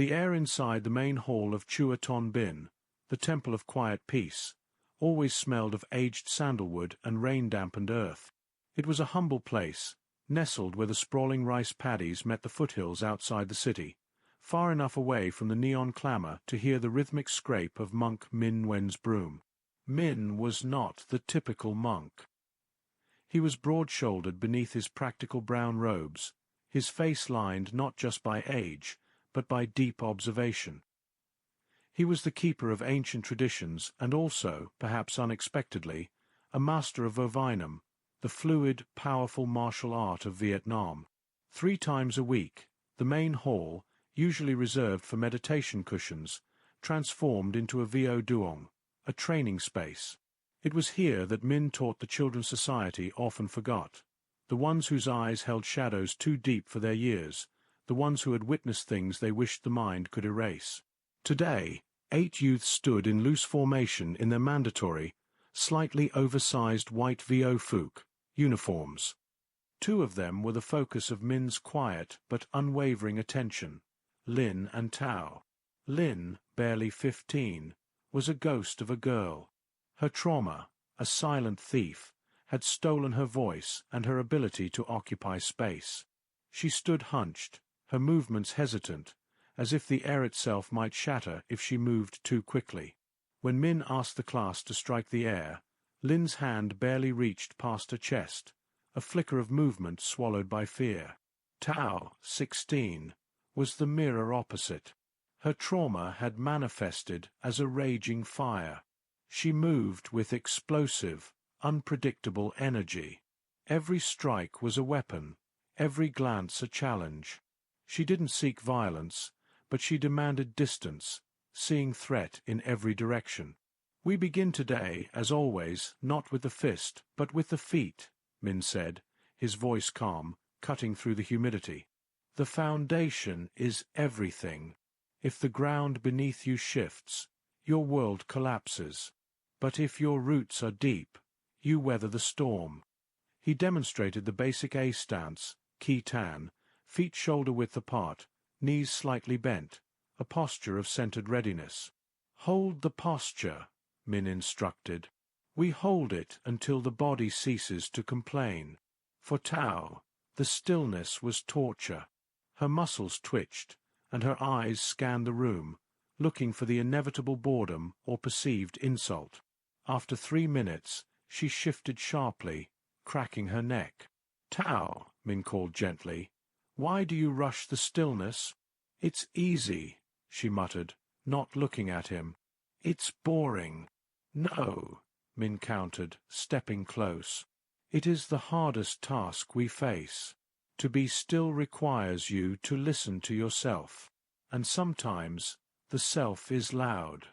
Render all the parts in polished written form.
The air inside the main hall of Chua Ton Bin, the Temple of Quiet Peace, always smelled of aged sandalwood and rain-dampened earth. It was a humble place, nestled where the sprawling rice paddies met the foothills outside the city, far enough away from the neon clamor to hear the rhythmic scrape of monk Min Wen's broom. Min was not the typical monk. He was broad-shouldered beneath his practical brown robes, his face lined not just by age, but by deep observation. He was the keeper of ancient traditions and also, perhaps unexpectedly, a master of Vovinam, the fluid, powerful martial art of Vietnam. 3 times a week, the main hall, usually reserved for meditation cushions, transformed into a Vo Duong, a training space. It was here that Min taught the children society often forgot, the ones whose eyes held shadows too deep for their years, the ones who had witnessed things they wished the mind could erase. Today, 8 youths stood in loose formation in their mandatory, slightly oversized white Vo Phuc uniforms. 2 of them were the focus of Min's quiet but unwavering attention, Lin and Tao. Lin, barely 15, was a ghost of a girl. Her trauma, a silent thief, had stolen her voice and her ability to occupy space. She stood hunched, her movements hesitant, as if the air itself might shatter if she moved too quickly. When Min asked the class to strike the air, Lin's hand barely reached past her chest, a flicker of movement swallowed by fear. Tao, 16, was the mirror opposite. Her trauma had manifested as a raging fire. She moved with explosive, unpredictable energy. Every strike was a weapon, every glance a challenge. She didn't seek violence, but she demanded distance, seeing threat in every direction. "We begin today, as always, not with the fist, but with the feet," Min said, his voice calm, cutting through the humidity. "The foundation is everything. If the ground beneath you shifts, your world collapses. But if your roots are deep, you weather the storm." He demonstrated the basic A stance, Ki Tan, feet shoulder-width apart, knees slightly bent, a posture of centered readiness. "Hold the posture," Min instructed. "We hold it until the body ceases to complain." For Tao, the stillness was torture. Her muscles twitched, and her eyes scanned the room, looking for the inevitable boredom or perceived insult. After 3 minutes, she shifted sharply, cracking her neck. "Tao," Min called gently, "why do you rush the stillness?" "It's easy," she muttered, not looking at him. "It's boring." "No," Min countered, stepping close. "It is the hardest task we face. To be still requires you to listen to yourself. And sometimes the self is loud.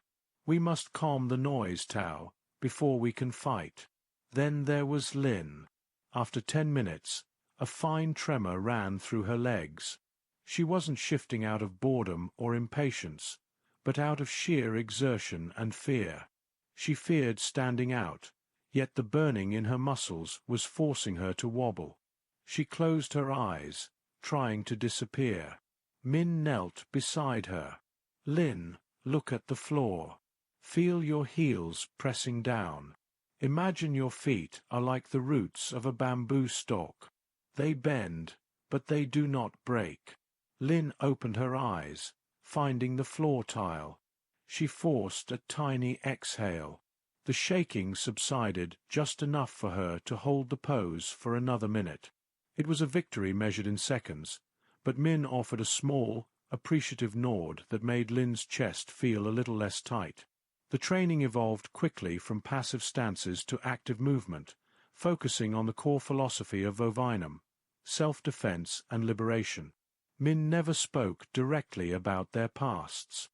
We must calm the noise, Tao, before we can fight." Then there was Lin. After 10 minutes, a fine tremor ran through her legs. She wasn't shifting out of boredom or impatience, but out of sheer exertion and fear. She feared standing out, yet the burning in her muscles was forcing her to wobble. She closed her eyes, trying to disappear. Min knelt beside her. "Lin, look at the floor. Feel your heels pressing down. Imagine your feet are like the roots of a bamboo stalk. They bend, but they do not break." Lin opened her eyes, finding the floor tile. She forced a tiny exhale. The shaking subsided just enough for her to hold the pose for another minute. It was a victory measured in seconds, but Min offered a small, appreciative nod that made Lin's chest feel a little less tight. The training evolved quickly from passive stances to active movement, focusing on the core philosophy of Vovinam, self-defense and liberation. Min never spoke directly about their pasts.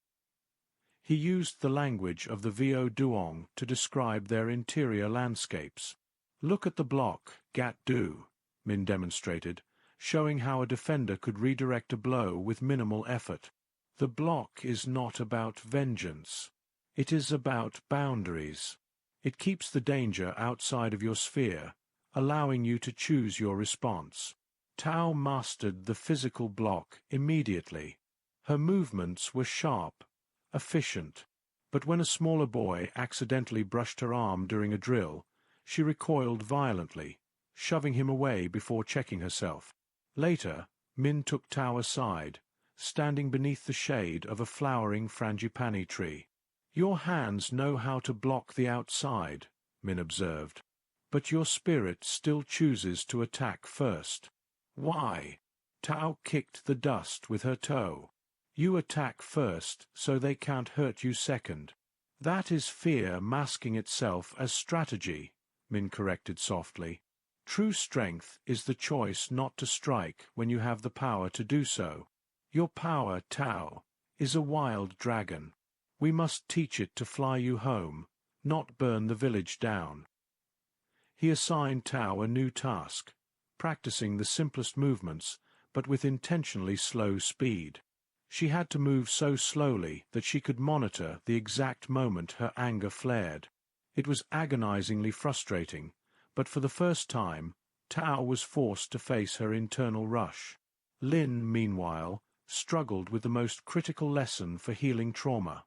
He used the language of the Vo Duong to describe their interior landscapes. "Look at the block, Gat Du," Min demonstrated, showing how a defender could redirect a blow with minimal effort. "The block is not about vengeance. It is about boundaries. It keeps the danger outside of your sphere, allowing you to choose your response." Tao mastered the physical block immediately. Her movements were sharp, efficient, but when a smaller boy accidentally brushed her arm during a drill, she recoiled violently, shoving him away before checking herself. Later, Min took Tao aside, standing beneath the shade of a flowering frangipani tree. "Your hands know how to block the outside," Min observed, "but your spirit still chooses to attack first." "Why?" Tao kicked the dust with her toe. "You attack first, so they can't hurt you second." "That is fear masking itself as strategy," Min corrected softly. "True strength is the choice not to strike when you have the power to do so. Your power, Tao, is a wild dragon. We must teach it to fly you home, not burn the village down." He assigned Tao a new task, practicing the simplest movements, but with intentionally slow speed. She had to move so slowly that she could monitor the exact moment her anger flared. It was agonizingly frustrating, but for the first time, Tao was forced to face her internal rush. Lin, meanwhile, struggled with the most critical lesson for healing trauma,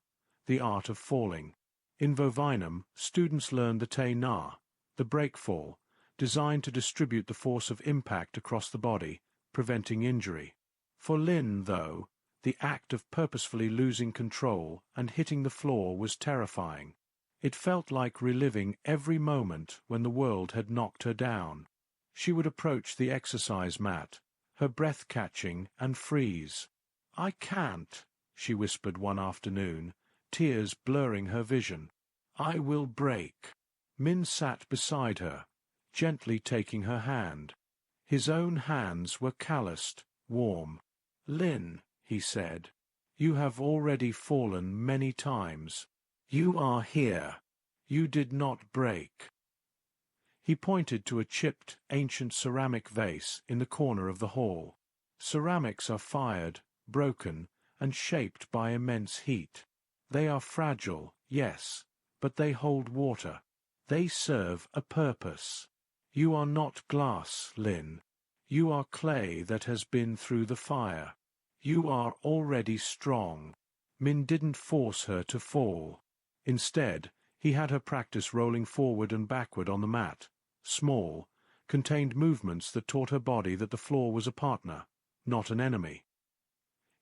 the art of falling. In Vovinam, students learned the Te Na, the breakfall, designed to distribute the force of impact across the body, preventing injury. For Lin, though, the act of purposefully losing control and hitting the floor was terrifying. It felt like reliving every moment when the world had knocked her down. She would approach the exercise mat, her breath catching, and freeze. "I can't," she whispered one afternoon, tears blurring her vision. "I will break." Min sat beside her, gently taking her hand. His own hands were calloused, warm. "Lin," he said, "you have already fallen many times. You are here. You did not break." He pointed to a chipped, ancient ceramic vase in the corner of the hall. Ceramics are fired, broken, and shaped by immense heat. They are fragile, yes, but they hold water. They serve a purpose. You are not glass, Lin. You are clay that has been through the fire. You are already strong. Min didn't force her to fall. Instead, he had her practice rolling forward and backward on the mat, small, contained movements that taught her body that the floor was a partner, not an enemy.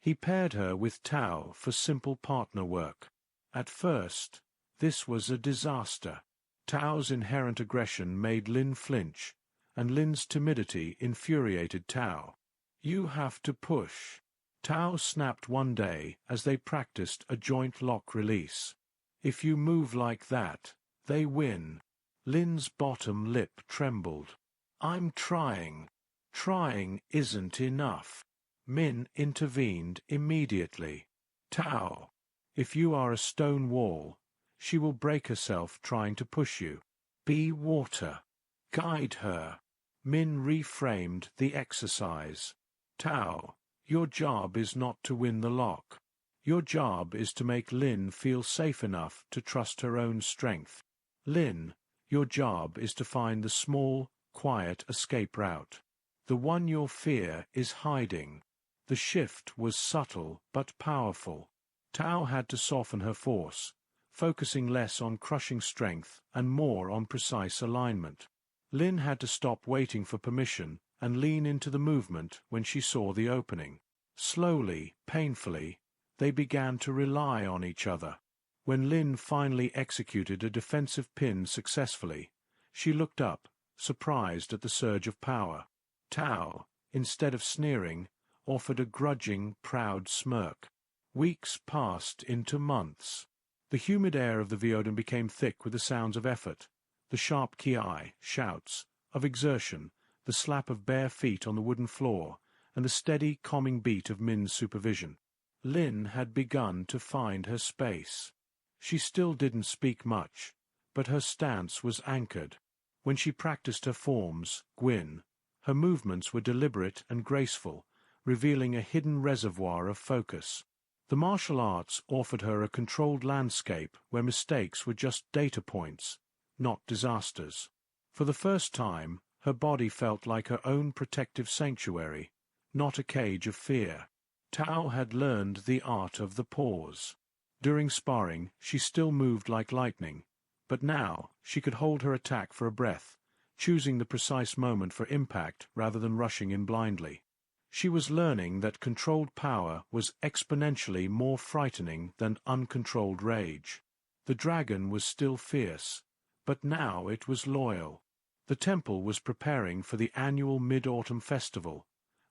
He paired her with Tao for simple partner work. At first, this was a disaster. Tao's inherent aggression made Lin flinch, and Lin's timidity infuriated Tao. "You have to push." Tao snapped one day as they practiced a joint lock release. "If you move like that, they win." Lin's bottom lip trembled. "I'm trying." "Trying isn't enough." Min intervened immediately. "Tao, if you are a stone wall, she will break herself trying to push you. Be water. Guide her." Min reframed the exercise. "Tao, your job is not to win the lock. Your job is to make Lin feel safe enough to trust her own strength. Lin, your job is to find the small, quiet escape route. The one your fear is hiding." The shift was subtle but powerful. Tao had to soften her force, focusing less on crushing strength and more on precise alignment. Lin had to stop waiting for permission and lean into the movement when she saw the opening. Slowly, painfully, they began to rely on each other. When Lin finally executed a defensive pin successfully, she looked up, surprised at the surge of power. Tao, instead of sneering, offered a grudging, proud smirk. Weeks passed into months. The humid air of the Vioden became thick with the sounds of effort, the sharp kiai, shouts, of exertion, the slap of bare feet on the wooden floor, and the steady, calming beat of Min's supervision. Lin had begun to find her space. She still didn't speak much, but her stance was anchored. When she practiced her forms, Gwyn, her movements were deliberate and graceful, revealing a hidden reservoir of focus. The martial arts offered her a controlled landscape where mistakes were just data points, not disasters. For the first time, her body felt like her own protective sanctuary, not a cage of fear. Tao had learned the art of the pause. During sparring, she still moved like lightning, but now she could hold her attack for a breath, choosing the precise moment for impact rather than rushing in blindly. She was learning that controlled power was exponentially more frightening than uncontrolled rage. The dragon was still fierce, but now it was loyal. The temple was preparing for the annual Mid-Autumn Festival,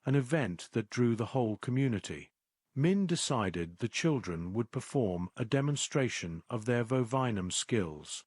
an event that drew the whole community. Min decided the children would perform a demonstration of their vovinum skills.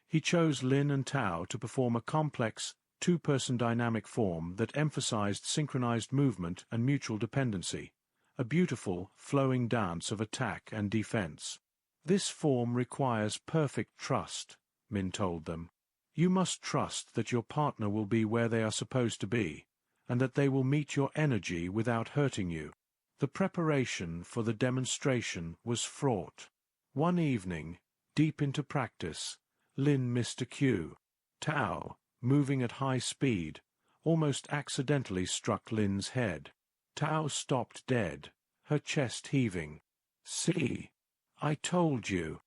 He chose Lin and Tao to perform a complex, two-person dynamic form that emphasized synchronized movement and mutual dependency, a beautiful, flowing dance of attack and defense. This form requires perfect trust, Min told them. You must trust that your partner will be where they are supposed to be, and that they will meet your energy without hurting you. The preparation for the demonstration was fraught. One evening, deep into practice, Lin missed a cue. Tao, moving at high speed, almost accidentally struck Lin's head. Tao stopped dead, her chest heaving. "See, I told you.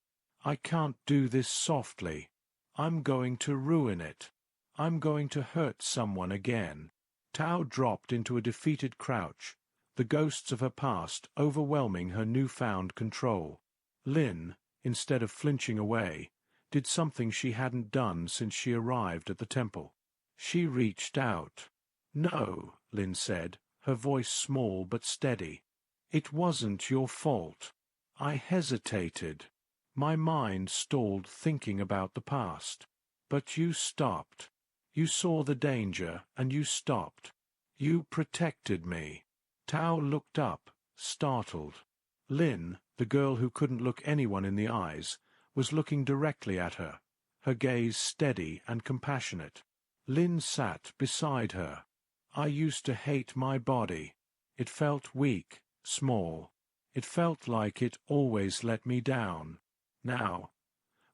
I can't do this softly. I'm going to ruin it. I'm going to hurt someone again." Tao dropped into a defeated crouch, the ghosts of her past overwhelming her newfound control. Lin, instead of flinching away, did something she hadn't done since she arrived at the temple. She reached out. "No," Lin said, her voice small but steady. "It wasn't your fault. I hesitated. My mind stalled thinking about the past. But you stopped. You saw the danger, and you stopped. You protected me." Tao looked up, startled. Lin, the girl who couldn't look anyone in the eyes, was looking directly at her, her gaze steady and compassionate. Lin sat beside her. "I used to hate my body. It felt weak, small. It felt like it always let me down. Now,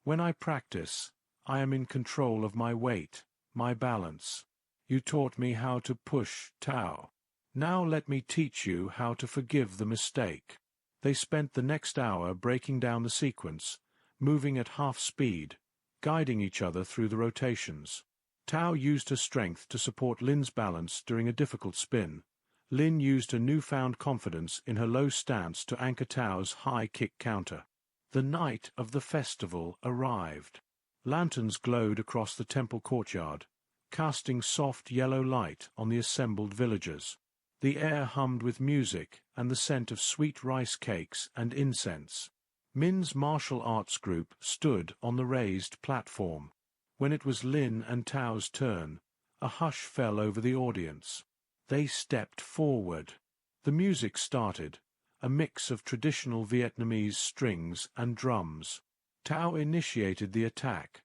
when I practice, I am in control of my weight, my balance. You taught me how to push, Tao. Now let me teach you how to forgive the mistake." They spent the next hour breaking down the sequence, moving at half speed, guiding each other through the rotations. Tao used her strength to support Lin's balance during a difficult spin. Lin used her newfound confidence in her low stance to anchor Tao's high kick counter. The night of the festival arrived. Lanterns glowed across the temple courtyard, casting soft yellow light on the assembled villagers. The air hummed with music and the scent of sweet rice cakes and incense. Min's martial arts group stood on the raised platform. When it was Lin and Tao's turn, a hush fell over the audience. They stepped forward. The music started, a mix of traditional Vietnamese strings and drums. Tao initiated the attack.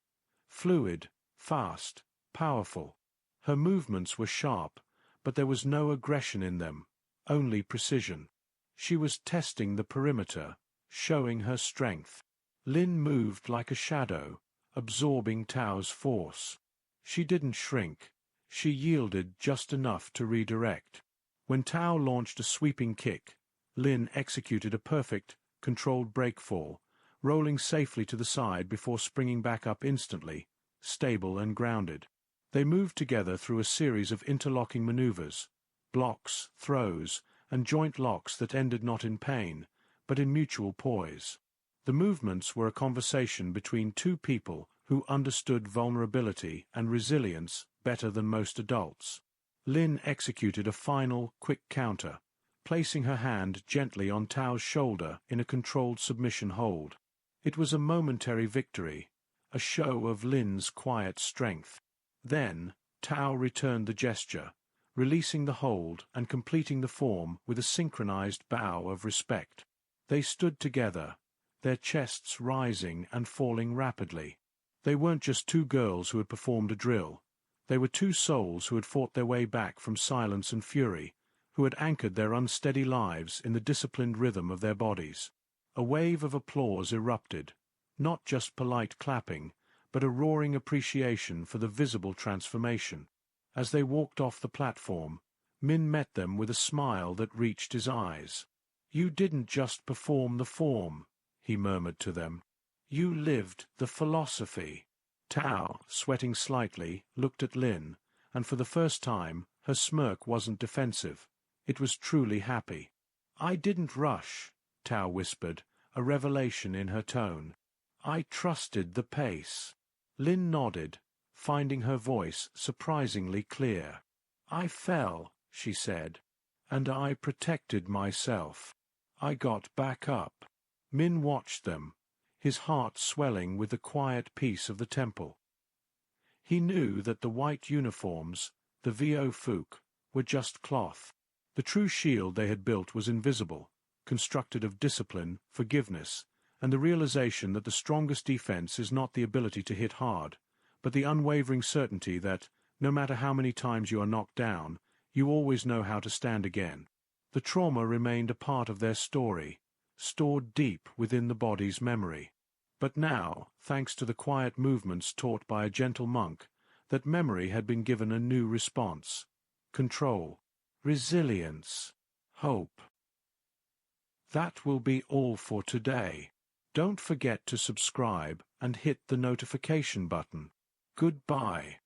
Fluid, fast, powerful. Her movements were sharp, but there was no aggression in them, only precision. She was testing the perimeter, showing her strength. Lin moved like a shadow, absorbing Tao's force. She didn't shrink. She yielded just enough to redirect. When Tao launched a sweeping kick, Lin executed a perfect, controlled breakfall, rolling safely to the side before springing back up instantly, stable and grounded. They moved together through a series of interlocking maneuvers, blocks, throws, and joint locks that ended not in pain, but in mutual poise. The movements were a conversation between two people who understood vulnerability and resilience better than most adults. Lin executed a final, quick counter, placing her hand gently on Tao's shoulder in a controlled submission hold. It was a momentary victory, a show of Lin's quiet strength. Then, Tao returned the gesture, releasing the hold and completing the form with a synchronized bow of respect. They stood together, their chests rising and falling rapidly. They weren't just two girls who had performed a drill. They were two souls who had fought their way back from silence and fury, who had anchored their unsteady lives in the disciplined rhythm of their bodies. A wave of applause erupted, not just polite clapping, but a roaring appreciation for the visible transformation. As they walked off the platform, Min met them with a smile that reached his eyes. "You didn't just perform the form," he murmured to them. "You lived the philosophy." Tao, sweating slightly, looked at Lin, and for the first time her smirk wasn't defensive. It was truly happy. "I didn't rush," Tao whispered, a revelation in her tone. "I trusted the pace." Lin nodded, finding her voice surprisingly clear. "I fell," she said, "and I protected myself. I got back up." Min watched them, his heart swelling with the quiet peace of the temple. He knew that the white uniforms, the Vo Fook, were just cloth. The true shield they had built was invisible, constructed of discipline, forgiveness, and the realization that the strongest defense is not the ability to hit hard, but the unwavering certainty that, no matter how many times you are knocked down, you always know how to stand again. The trauma remained a part of their story, stored deep within the body's memory. But now, thanks to the quiet movements taught by a gentle monk, that memory had been given a new response: control, resilience, hope. That will be all for today. Don't forget to subscribe and hit the notification button. Goodbye.